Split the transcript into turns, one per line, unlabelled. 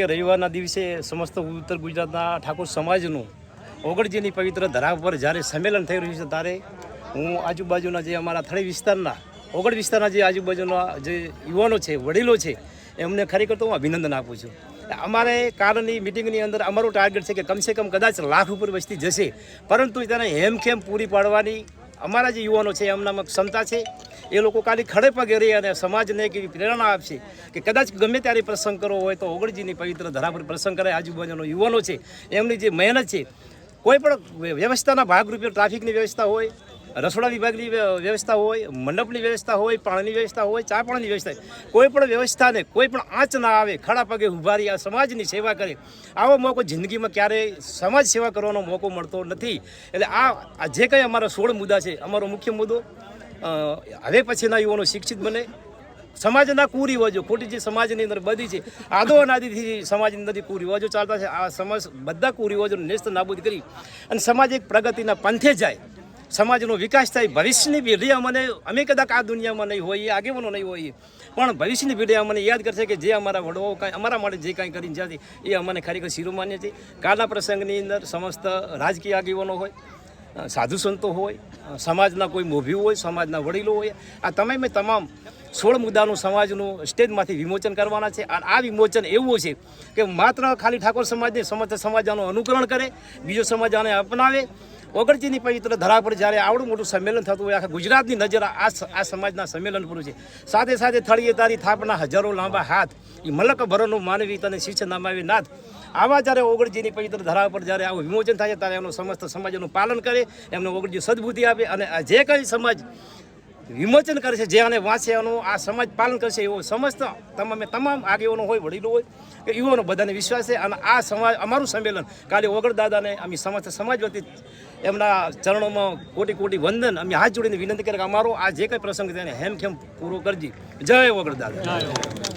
રવિવારના દિવસે સમસ્ત ઉત્તર ગુજરાતના ઠાકોર સમાજનું ઓગણજીની પવિત્ર ધરા પર જ્યારે સંમેલન થઈ રહ્યું છે ત્યારે હું આજુબાજુના જે અમારા થળી વિસ્તારના ઓગણ વિસ્તારના જે આજુબાજુના જે યુવાનો છે, વડીલો છે, એમને ખરેખર તો હું અભિનંદન આપું છું. અમારે કાલની મિટિંગની અંદર અમારો ટાર્ગેટ છે કે કમસે કમ કદાચ લાખ ઉપર વસ્તી જશે, પરંતુ તેને હેમખેમ પૂરી પાડવાની અમારા જે યુવાનો છે એમનામાં ક્ષમતા છે. એ લોકો ખાલી ખડે પગે રહી અને સમાજને એક એવી પ્રેરણા આપશે કે કદાચ ગમે ત્યારે પ્રસંગ કરવો હોય તો ઓગણજીની પવિત્ર ધરા પર પ્રસંગ કરે. આજુબાજુનો યુવાનો છે એમની જે મહેનત છે, કોઈ પણ વ્યવસ્થાના ભાગરૂપે ટ્રાફિકની વ્યવસ્થા હોય, રસોડા વિભાગની વ્યવસ્થા હોય, મંડપની વ્યવસ્થા હોય, પાણીની વ્યવસ્થા હોય, ચા પાણીની વ્યવસ્થા હોય, કોઈ પણ વ્યવસ્થાને કોઈ પણ આંચ ના આવે, ખડા પગે ઊભા રહી આ સમાજની સેવા કરે. આવો મોકો જિંદગીમાં ક્યારેય સમાજ સેવા કરવાનો મોકો મળતો નથી. એટલે આ જે કંઈ અમારા 16 મુદ્દા છે, અમારો મુખ્ય મુદ્દો હવે પછીના યુવાનો શિક્ષિત બને, સમાજના કુરિવાજો ખોટી જે સમાજની અંદર બધી છે, આદો અનાદિથી સમાજની અંદર કુરિવાજો ચાલતા છે, આ સમાજ બધા કુરિવાજોને નેસ્ત નાબૂદ કરી અને સમાજ એક પ્રગતિના પંથે જાય, સમાજનો વિકાસ થાય. ભવિષ્યની પેઢી અમે કદાચ આ દુનિયામાં નહીં હોઈએ, આગેવાનો નહીં હોઈએ, પણ ભવિષ્યની પેઢી અમને યાદ કરશે કે જે અમારા વડવાઓ કાંઈ અમારા માટે જે કાંઈ કરીને જાય એ અમને ખરેખર શિરોમાન્ય છે. કાલના પ્રસંગની અંદર સમસ્ત રાજકીય આગેવાનો હોય, સાધુ સંતો હોય, સમાજના કોઈ મોભી હોય, સમાજના વડીલો હોય, આ તમામ 16 મુદ્દાનું સમાજનું સ્ટેજમાંથી વિમોચન કરવાના છે. અને આ વિમોચન એવું છે કે માત્ર ખાલી ઠાકોર સમાજને સમસ્ત સમાજ આનું અનુકરણ કરે, બીજો સમાજ આને અપનાવે. ઓગણજીની પવિત્ર ધરા પર જ્યારે આવડું મોટું સંમેલન થતું હોય, આખા ગુજરાતની નજર આ સમાજના સંમેલન પર છે. સાથે સાથે થળીએ તારી થાપના હજારો લાંબા હાથ, એ મલક ભરોનું માનવી તને શીશ નામાવી નાથ. આવા જ્યારે ઓગણજીની પવિત્ર ધરા પર જ્યારે આવું વિમોચન થાય ત્યારે એનું સમસ્ત સમાજનું પાલન કરે, એમને ઓગણજી સદબુદ્ધિ આપે અને જે કંઈ સમાજ વિમોચન કરે છે, જે આને વાંચે એનું આ સમાજ પાલન કરશે એવો સમસ્ત તમામ આગેવાનો હોય, વડીલો હોય કે યુવાનો બધાને વિશ્વાસ છે. અને આ સમાજ અમારું સંમેલન કાલે ઓગણ દાદાને અમે સમસ્ત સમાજ વતી એમના ચરણોમાં કોટી કોટી વંદન અમે હાથ જોડીને વિનંતી કરે કે અમારો આ જે કંઈ પ્રસંગ છે એને હેમખેમ પૂરો કરજી. જય ઓગણ દાદા.